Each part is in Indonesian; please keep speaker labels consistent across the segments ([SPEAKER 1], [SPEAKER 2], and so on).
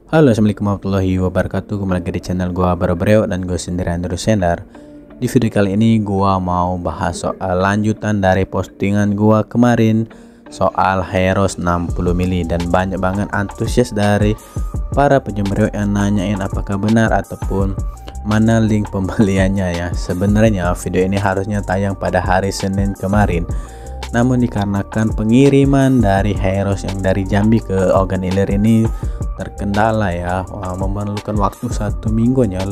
[SPEAKER 1] Halo, assalamualaikum warahmatullahi wabarakatuh. Kembali lagi di channel gua Barobreo dan gue sendiri Andrew Sendar. Di video kali ini gua mau bahas soal lanjutan dari postingan gua kemarin soal Heros 60 mili, dan banyak banget antusias dari para penjembreo yang nanyain apakah benar ataupun mana link pembeliannya ya. Sebenarnya video ini harusnya tayang pada hari Senin kemarin, namun dikarenakan pengiriman dari Heros yang dari Jambi ke Ogan Ilir ini terkendala ya, memerlukan waktu satu mingguan ya,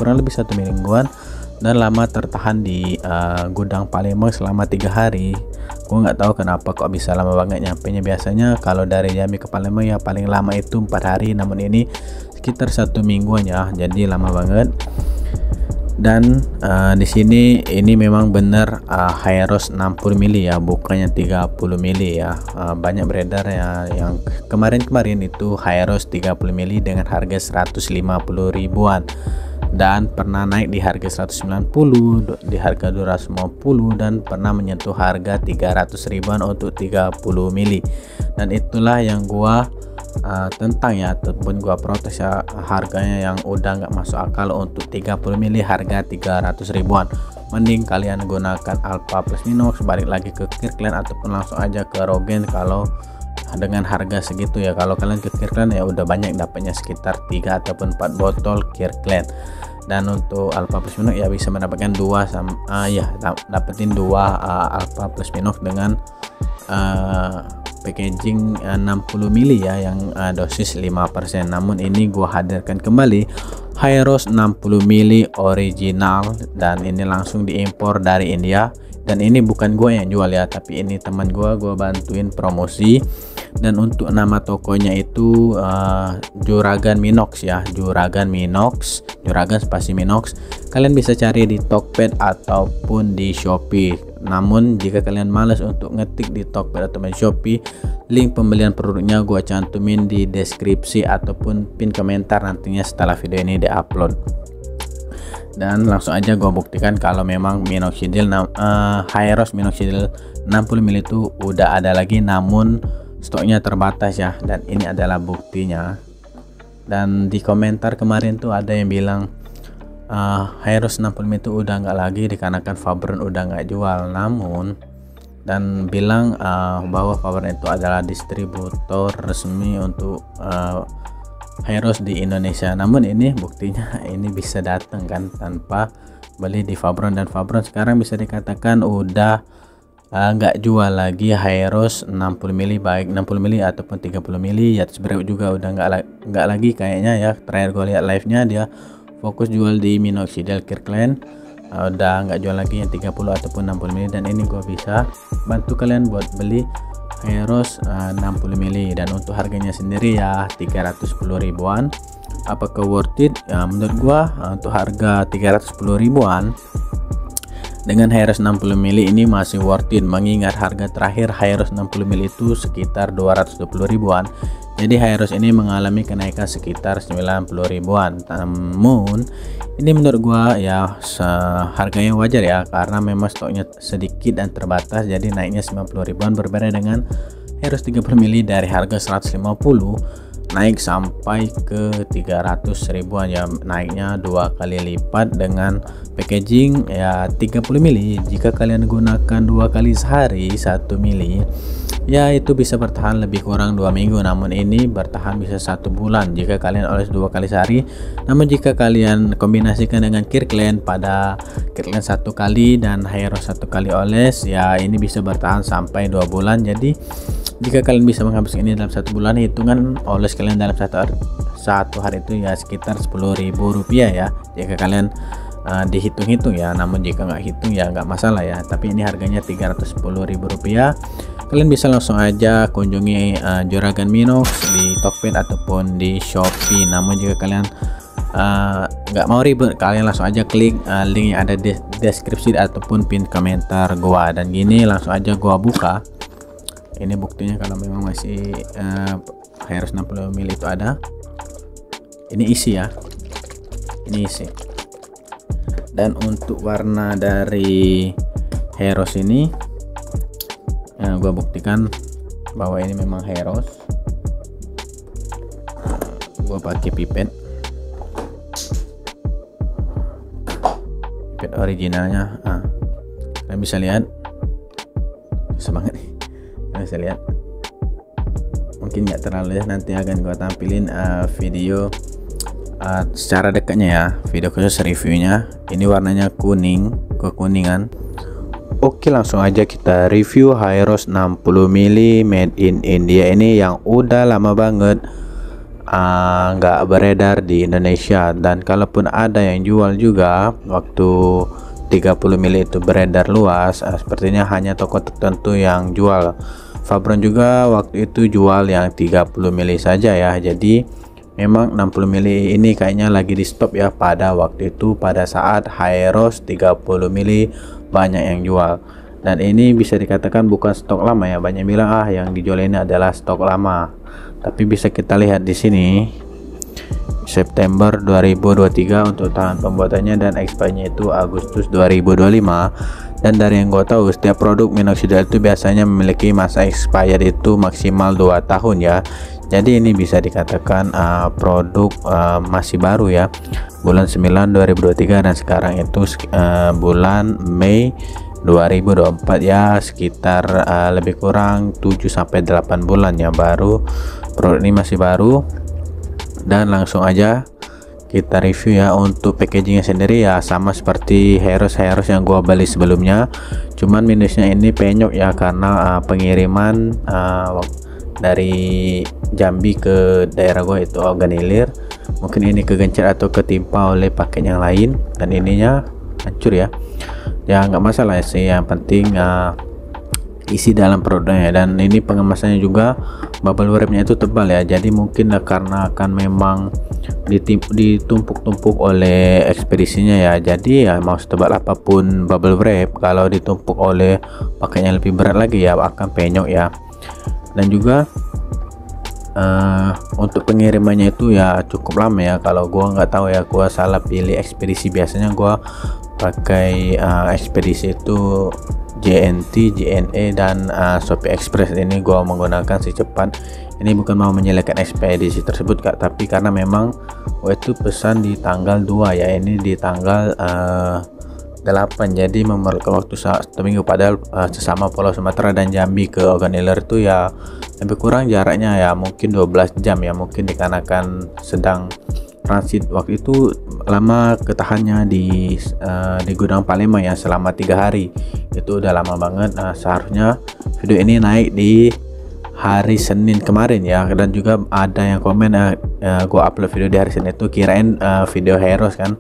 [SPEAKER 1] kurang lebih satu mingguan, dan lama tertahan di gudang Palembang selama 3 hari. Gue nggak tahu kenapa kok bisa lama banget nyampenya. Biasanya kalau dari Jambi ke Palembang ya paling lama itu 4 hari, namun ini sekitar satu mingguan ya, jadi lama banget. Dan di sini ini memang benar Heros 60 mili ya, bukannya 30 mili ya. Banyak beredar ya yang kemarin-kemarin itu Heros 30 mili dengan harga 150 ribuan, dan pernah naik di harga 190, di harga 250, dan pernah menyentuh harga 300 ribuan untuk 30 mili. Dan itulah yang gua tentang ya, ataupun gua protes ya, harganya yang udah nggak masuk akal. Untuk 30 mili harga 300 ribuan, mending kalian gunakan Alpha plus Minox, balik lagi ke Kirkland ataupun langsung aja ke Rogen kalau dengan harga segitu ya. Kalau kalian ke Kirkland ya udah banyak dapatnya, sekitar 3 ataupun 4 botol Kirkland. Dan untuk Alpha plus Minox ya bisa mendapatkan dapetin 2 Alpha plus Minox dengan packaging 60 mili ya, yang dosis 5%. Namun ini gua hadirkan kembali Heros 60 mili original, dan ini langsung diimpor dari India. Dan ini bukan gue yang jual ya, tapi ini teman gue bantuin promosi. Dan untuk nama tokonya itu Juragan Minox ya, Juragan Minox, Juragan spasi Minox. Kalian bisa cari di Tokped ataupun di Shopee. Namun jika kalian malas untuk ngetik di Tokped atau di Shopee, link pembelian produknya gue cantumin di deskripsi ataupun pin komentar nantinya setelah video ini diupload. Dan langsung aja gue buktikan kalau memang minoxidil Heros minoxidil 60 mili itu udah ada lagi, namun stoknya terbatas ya, dan ini adalah buktinya. Dan di komentar kemarin tuh ada yang bilang Heros 60 mili itu udah nggak lagi dikarenakan Fabron udah nggak jual, namun dan bilang bahwa Fabron itu adalah distributor resmi untuk Heros di Indonesia. Namun ini buktinya ini bisa datang kan tanpa beli di Fabron, dan Fabron sekarang bisa dikatakan udah nggak jual lagi Heros 60 mili, baik 60 mili ataupun 30 mili ya. Sebenarnya juga udah nggak lagi kayaknya ya, terakhir gue lihat live nya dia fokus jual di minoxidil Kirkland, udah nggak jual lagi yang 30 ataupun 60 mili. Dan ini gue bisa bantu kalian buat beli Heros 60 mili, dan untuk harganya sendiri ya 310 ribuan. Apakah worth it? Ya, menurut gua untuk harga 310 ribuan dengan Heros 60 mili ini masih worth it, mengingat harga terakhir Heros 60 mili itu sekitar 220 ribuan. Jadi Heros ini mengalami kenaikan sekitar 90 ribuan. Namun ini menurut gua ya harganya wajar ya, karena memang stoknya sedikit dan terbatas, jadi naiknya 90 ribuan. Berbeda dengan Heros 30 mili dari harga 150 naik sampai ke 300 ribuan ya, naiknya 2 kali lipat. Dengan packaging ya 30 mili, jika kalian gunakan 2 kali sehari 1 mili ya itu bisa bertahan lebih kurang 2 minggu. Namun ini bertahan bisa 1 bulan jika kalian oles 2 kali sehari. Namun jika kalian kombinasikan dengan Kirkland, pada Kirkland 1 kali dan Heros 1 kali oles ya, ini bisa bertahan sampai 2 bulan. Jadi jika kalian bisa menghabiskan ini dalam 1 bulan, hitungan oles kalian dalam satu hari itu ya sekitar 10.000 rupiah ya, jika kalian dihitung-hitung ya. Namun jika nggak hitung ya nggak masalah ya, tapi ini harganya 310.000 rupiah. Kalian bisa langsung aja kunjungi Juragan Minox di Tokped ataupun di Shopee. Namun jika kalian nggak mau ribet, kalian langsung aja klik link yang ada di deskripsi ataupun pin komentar gua. Dan gini langsung aja gua buka. Ini buktinya kalau memang masih Heros 60 mili itu ada. Ini isi ya, ini isi. Dan untuk warna dari Heros ini gua buktikan bahwa ini memang Heros. Gua pakai pipet originalnya. Kalian bisa lihat, semangat nih, kalian bisa lihat. Mungkin nggak terlalu ya, nanti akan gua tampilin video secara dekatnya ya, video khusus reviewnya. Ini warnanya kuning, kekuningan. Oke, langsung aja kita review Hyros 60 mili made in India ini yang udah lama banget nggak beredar di Indonesia, dan kalaupun ada yang jual juga waktu 30 mili itu beredar luas, sepertinya hanya toko tertentu yang jual. Fabron juga waktu itu jual yang 30 mili saja ya, jadi memang 60 mili ini kayaknya lagi di stop ya pada waktu itu, pada saat Hyros 30 mili banyak yang jual. Dan ini bisa dikatakan bukan stok lama ya, banyak bilang yang dijual ini adalah stok lama, tapi bisa kita lihat di sini September 2023 untuk tahun pembuatannya, dan expirednya itu Agustus 2025. Dan dari yang gue tahu, setiap produk minoxidil itu biasanya memiliki masa expired itu maksimal 2 tahun ya. Jadi ini bisa dikatakan produk masih baru ya, bulan 9 2023, dan sekarang itu bulan Mei 2024 ya, sekitar lebih kurang 7-8 bulan ya baru. Produk ini masih baru, dan langsung aja kita review ya. Untuk packagingnya sendiri ya sama seperti Hyros yang gua beli sebelumnya, cuman minusnya ini penyok ya, karena pengiriman dari Jambi ke daerah gua itu Oganilir, mungkin ini kegencet atau ketimpa oleh paket yang lain, dan ininya hancur ya. Ya nggak masalah sih, yang penting isi dalam produknya. Dan ini pengemasannya juga bubble wrapnya itu tebal ya, jadi mungkin karena akan memang ditumpuk-tumpuk oleh ekspedisinya ya, jadi ya mau setebal apapun bubble wrap, kalau ditumpuk oleh pakainya lebih berat lagi ya akan penyok ya. Dan juga untuk pengirimannya itu ya cukup lama ya, kalau gua nggak tahu ya, gua salah pilih ekspedisi. Biasanya gua pakai ekspedisi itu JNT, JNE, dan Shopee Express. Ini gua menggunakan si cepat. Ini bukan mau menjelekkan ekspedisi tersebut Kak, tapi karena memang gua itu pesan di tanggal 2 ya, ini di tanggal 8, jadi memerlukan waktu 1 minggu, padahal sesama Pulau Sumatera dan Jambi ke Oganilir itu ya lebih kurang jaraknya ya mungkin 12 jam ya, mungkin dikarenakan sedang transit waktu itu lama ketahannya di gudang Palembang ya selama 3 hari, itu udah lama banget. Seharusnya video ini naik di hari Senin kemarin ya, dan juga ada yang komen gua upload video di hari Senin itu kirain video Hyros kan,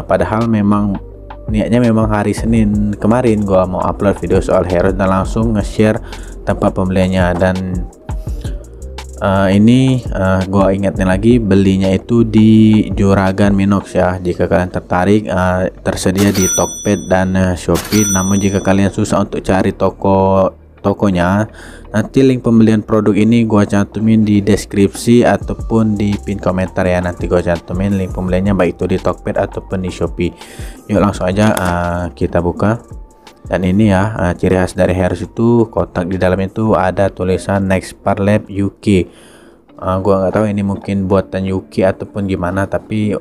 [SPEAKER 1] padahal memang niatnya memang hari Senin kemarin gua mau upload video soal Hyros dan langsung nge-share tempat pembeliannya. Dan ini gua ingatnya lagi, belinya itu di Juragan Minox ya. Jika kalian tertarik, tersedia di Tokped dan Shopee. Namun jika kalian susah untuk cari tokonya, nanti link pembelian produk ini gua cantumin di deskripsi ataupun di pin komentar ya. Nanti gua cantumin link pembeliannya baik itu di Tokped ataupun di Shopee. Yuk langsung aja kita buka. Dan ini ya ciri khas dari Hyros itu, kotak di dalam itu ada tulisan Nexpert Lab UK. Gua nggak tahu ini mungkin buatan UK ataupun gimana, tapi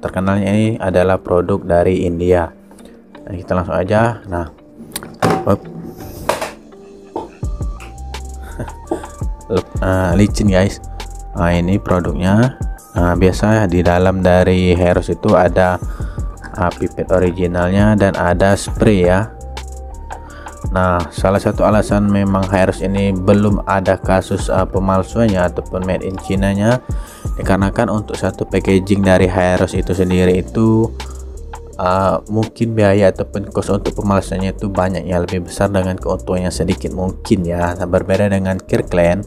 [SPEAKER 1] terkenalnya ini adalah produk dari India. Nah, kita langsung aja. Nah, licin guys. Nah, ini produknya. Biasa di dalam dari Hyros itu ada pipet originalnya dan ada spray ya. Nah, salah satu alasan memang Hyros ini belum ada kasus pemalsuannya ataupun made in China nya, dikarenakan untuk satu packaging dari Hyros itu sendiri itu mungkin biaya ataupun cost untuk pemalsuannya itu banyak ya, lebih besar dengan keuntungannya sedikit mungkin ya. Berbeda dengan Kirkland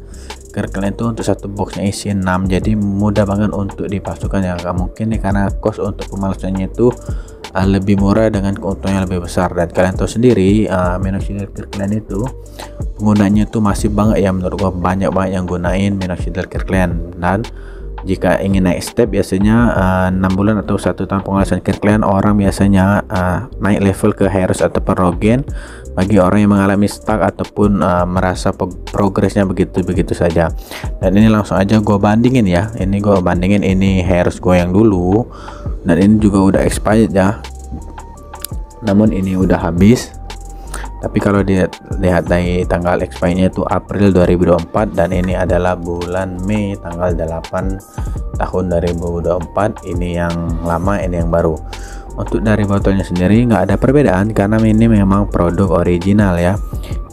[SPEAKER 1] itu untuk satu boxnya isi 6, jadi mudah banget untuk dipalsukan ya. Gak mungkin nih, karena cost untuk pemalsuannya itu lebih murah dengan keuntungannya lebih besar. Dan kalian tahu sendiri minoxidil Kirkland itu penggunanya itu masih banget ya, menurut gua banyak banget yang gunain minoxidil Kirkland. Dan jika ingin naik step biasanya 6 bulan atau 1 tahun pengolahan Kirkland, orang biasanya naik level ke Hyros atau Rogaine. bagi orang yang mengalami stuck ataupun merasa progresnya begitu-begitu saja. Dan ini langsung aja gue bandingin ya, ini gue bandingin ini Heros gue yang dulu, dan ini juga udah expired ya, namun ini udah habis. Tapi kalau dilihat dari tanggal expirednya itu April 2024, dan ini adalah bulan Mei tanggal 8 tahun 2024. Ini yang lama, ini yang baru. Untuk dari botolnya sendiri nggak ada perbedaan karena ini memang produk original ya.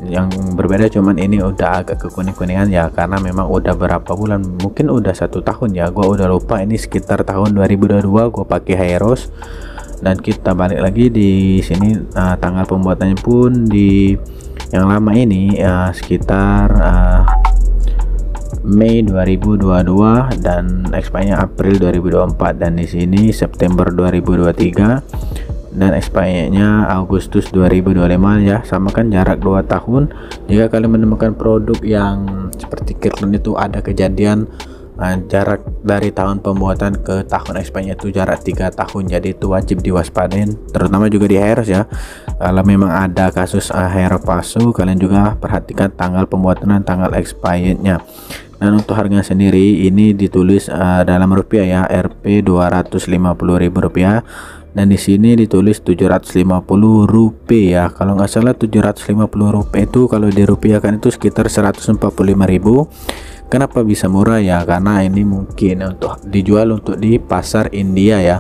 [SPEAKER 1] Yang berbeda cuman ini udah agak kekuning-kuningan ya, karena memang udah berapa bulan, mungkin udah 1 tahun ya, gua udah lupa. Ini sekitar tahun 2022 gua pakai Heros. Dan kita balik lagi di sini, tanggal pembuatannya pun di yang lama ini sekitar Mei 2022 dan expirednya April 2024, dan di sini September 2023 dan expirednya Agustus 2025 ya. Sama kan jarak 2 tahun. Jika kalian menemukan produk yang seperti Kirkland itu ada kejadian jarak dari tahun pembuatan ke tahun expirednya itu jarak 3 tahun, jadi itu wajib diwaspadain, terutama juga di Heros ya. Kalau memang ada kasus Heros palsu, kalian juga perhatikan tanggal pembuatan dan tanggal expirednya. Dan untuk harga sendiri ini ditulis dalam rupiah ya, Rp 250.000 rupiah, dan di sini ditulis 750 rupiah. Kalau nggak salah 750 rupiah itu kalau dirupiahkan itu sekitar 145.000. Kenapa bisa murah ya? Karena ini mungkin untuk dijual untuk di pasar India ya.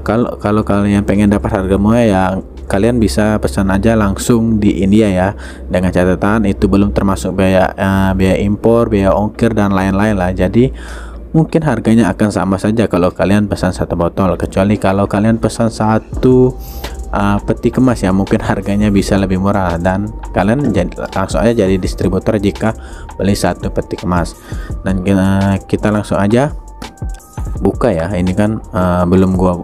[SPEAKER 1] Kalau kalian pengen dapat harga murah ya, kalian bisa pesan aja langsung di India ya, dengan catatan itu belum termasuk biaya impor, biaya ongkir dan lain-lain lah. Jadi mungkin harganya akan sama saja kalau kalian pesan 1 botol, kecuali kalau kalian pesan 1 peti kemas ya, mungkin harganya bisa lebih murah dan kalian langsung aja jadi distributor jika beli 1 peti kemas. Dan kita langsung aja buka ya. Ini kan belum gua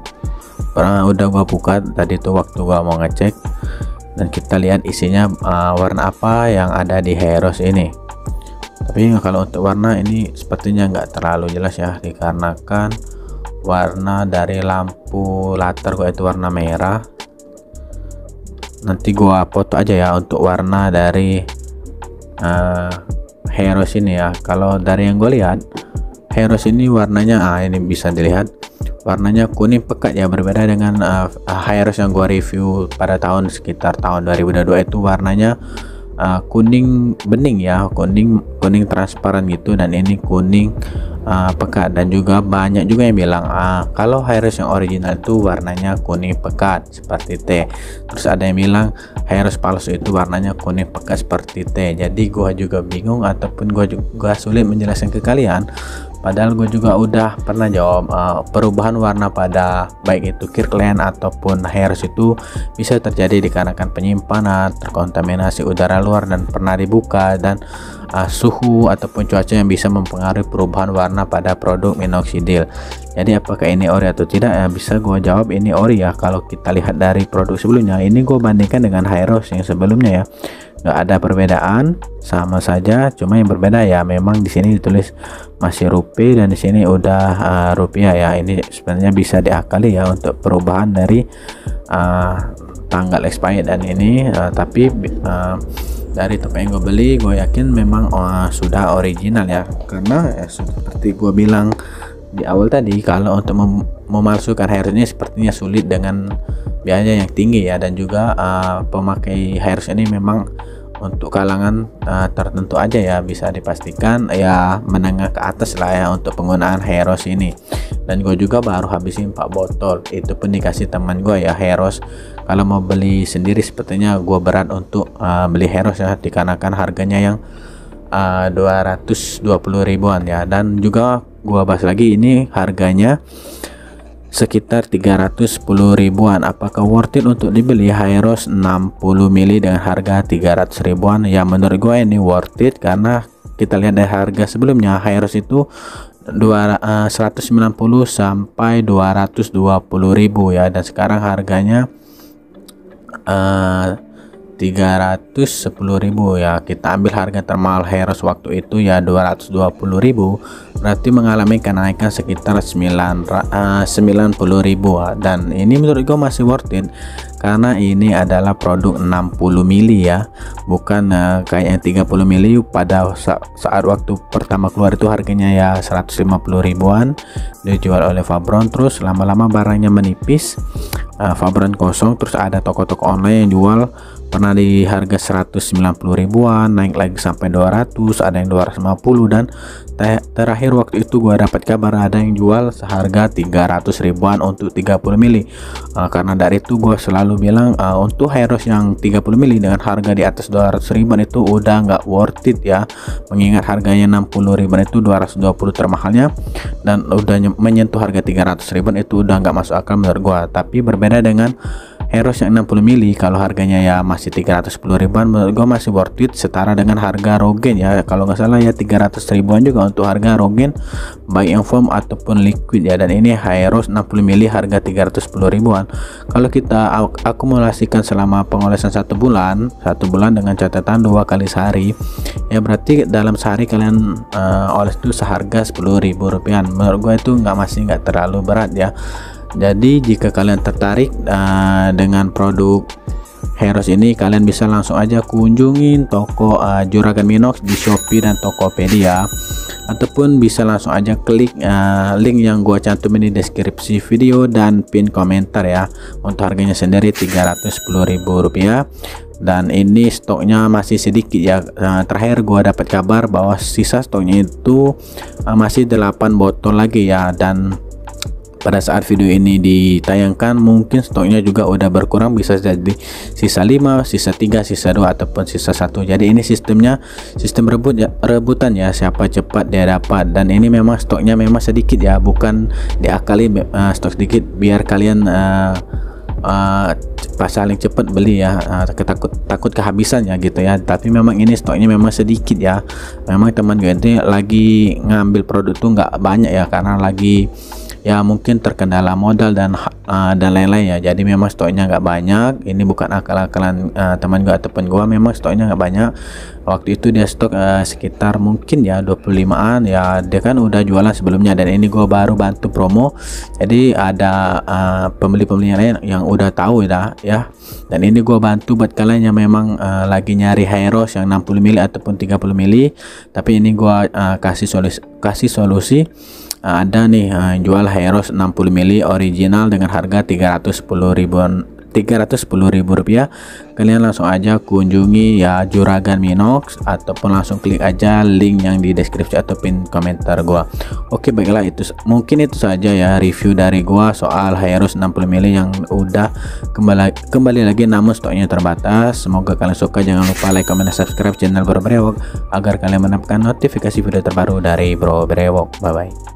[SPEAKER 1] udah gua buka tadi tuh waktu gua mau ngecek, dan kita lihat isinya warna apa yang ada di Heros ini. Tapi kalau untuk warna ini sepertinya nggak terlalu jelas ya, dikarenakan warna dari lampu latar gua itu warna merah. Nanti gua foto aja ya untuk warna dari Heros ini ya. Kalau dari yang gue lihat, Heros ini warnanya ini bisa dilihat warnanya kuning pekat ya, berbeda dengan Heros yang gua review pada sekitar tahun 2022 itu warnanya kuning bening ya, kuning transparan gitu, dan ini kuning pekat. Dan juga banyak juga yang bilang kalau Heros yang original itu warnanya kuning pekat seperti teh. Terus ada yang bilang Heros palsu itu warnanya kuning pekat seperti teh. Jadi gua juga bingung ataupun gua juga sulit menjelaskan ke kalian, padahal gue juga udah pernah jawab. Perubahan warna pada baik itu Kirkland ataupun Heros itu bisa terjadi dikarenakan penyimpanan, terkontaminasi udara luar dan pernah dibuka, dan suhu ataupun cuaca yang bisa mempengaruhi perubahan warna pada produk minoxidil. Jadi apakah ini ori atau tidak ya, bisa gue jawab ini ori ya. Kalau kita lihat dari produk sebelumnya, ini gue bandingkan dengan Heros yang sebelumnya ya, nggak ada perbedaan, sama saja. Cuma yang berbeda ya memang di sini ditulis masih rupiah dan di sini udah rupiah ya. Ini sebenarnya bisa diakali ya untuk perubahan dari tanggal expired dan ini tapi dari toko yang gue beli, gue yakin memang sudah original ya, karena seperti gue bilang di awal tadi, kalau untuk memalsukan Heros ini sepertinya sulit dengan biaya yang tinggi ya, dan juga pemakai Heros ini memang untuk kalangan tertentu aja ya, bisa dipastikan ya menengah ke atas lah ya untuk penggunaan Heros ini. Dan gue juga baru habisin 4 botol, itu pun dikasih teman gue ya Heros. Kalau mau beli sendiri sepertinya gue berat untuk beli Heros ya, dikarenakan harganya yang 220 ribuan ya. Dan juga gue bahas lagi, ini harganya sekitar 310 ribuan. Apakah worth it untuk dibeli Heros 60 mili dengan harga 300 ribuan? Ya menurut gue ini worth it, karena kita lihat dari harga sebelumnya Heros itu 190 sampai 220 ribu ya, dan sekarang harganya 310.000 ya. Kita ambil harga termahal Heros waktu itu ya 220.000, berarti mengalami kenaikan sekitar 90.000 dan ini menurut gue masih worth it karena ini adalah produk 60 mili ya, bukan kayak yang 30 mili pada saat waktu pertama keluar itu harganya ya 150 ribuan dijual oleh Fabron, terus lama-lama barangnya menipis, Fabron kosong, terus ada toko-toko online yang jual pernah di harga 190 ribuan, naik lagi sampai 200, ada yang 250, dan terakhir waktu itu gua dapat kabar ada yang jual seharga 300 ribuan untuk 30 mili. Karena dari itu gua selalu bilang untuk Heros yang 30 mili dengan harga di atas 200 ribuan itu udah nggak worth it ya, mengingat harganya 60 ribuan itu 220 termahalnya, dan udah menyentuh harga 300 ribuan itu udah nggak masuk akal menurut gua. Tapi berbeda dengan Heros yang 60 mili, kalau harganya ya masih 310 ribuan menurut gua masih worth it, setara dengan harga Rogaine ya, kalau nggak salah ya 300 ribuan juga untuk harga Rogaine baik yang foam ataupun liquid ya. Dan ini Heros 60 mili harga 310 ribuan. Kalau kita akumulasikan selama pengolesan 1 bulan dengan catatan 2 kali sehari ya, berarti dalam sehari kalian oles itu seharga 10.000 rupiah. Menurut gua itu masih nggak terlalu berat ya. Jadi jika kalian tertarik dengan produk Heros ini, kalian bisa langsung aja kunjungin toko Juragan Minox di Shopee dan Tokopedia, ataupun bisa langsung aja klik link yang gua cantumin di deskripsi video dan pin komentar ya. Untuk harganya sendiri 310.000 rupiah, dan ini stoknya masih sedikit ya. Terakhir gua dapat kabar bahwa sisa stoknya itu masih 8 botol lagi ya, dan pada saat video ini ditayangkan mungkin stoknya juga udah berkurang, bisa jadi sisa 5, sisa 3, sisa 2 ataupun sisa 1. Jadi ini sistemnya sistem rebutan ya, siapa cepat dia dapat. Dan ini memang stoknya memang sedikit ya, bukan diakali stok sedikit biar kalian pas saling cepat beli ya, takut kehabisan ya gitu ya. Tapi memang ini stoknya memang sedikit ya, memang teman gue ini lagi ngambil produk tuh nggak banyak ya, karena lagi ya mungkin terkendala modal dan lain-lain ya. Jadi memang stoknya nggak banyak. Ini bukan akal-akalan teman gua ataupun gua, memang stoknya nggak banyak. Waktu itu dia stok sekitar mungkin ya 25an ya, dia kan udah jualan sebelumnya, dan ini gua baru bantu promo. Jadi ada pembeli-pembeli lain yang udah tahu ya. Dan ini gua bantu buat kalian yang memang lagi nyari Heros yang 60 mili ataupun 30 mili. Tapi ini gua kasih solusi. Ada nih jual Heros 60 mili original dengan harga 310.000 rupiah. Kalian langsung aja kunjungi ya Juragan Minox, ataupun langsung klik aja link yang di deskripsi atau pin komentar gua. Oke, baiklah, mungkin itu saja ya review dari gua soal Heros 60 mili yang udah kembali lagi, namun stoknya terbatas. Semoga kalian suka. Jangan lupa like, comment, dan subscribe channel Bro Brewok agar kalian mendapatkan notifikasi video terbaru dari Bro Brewok. Bye bye.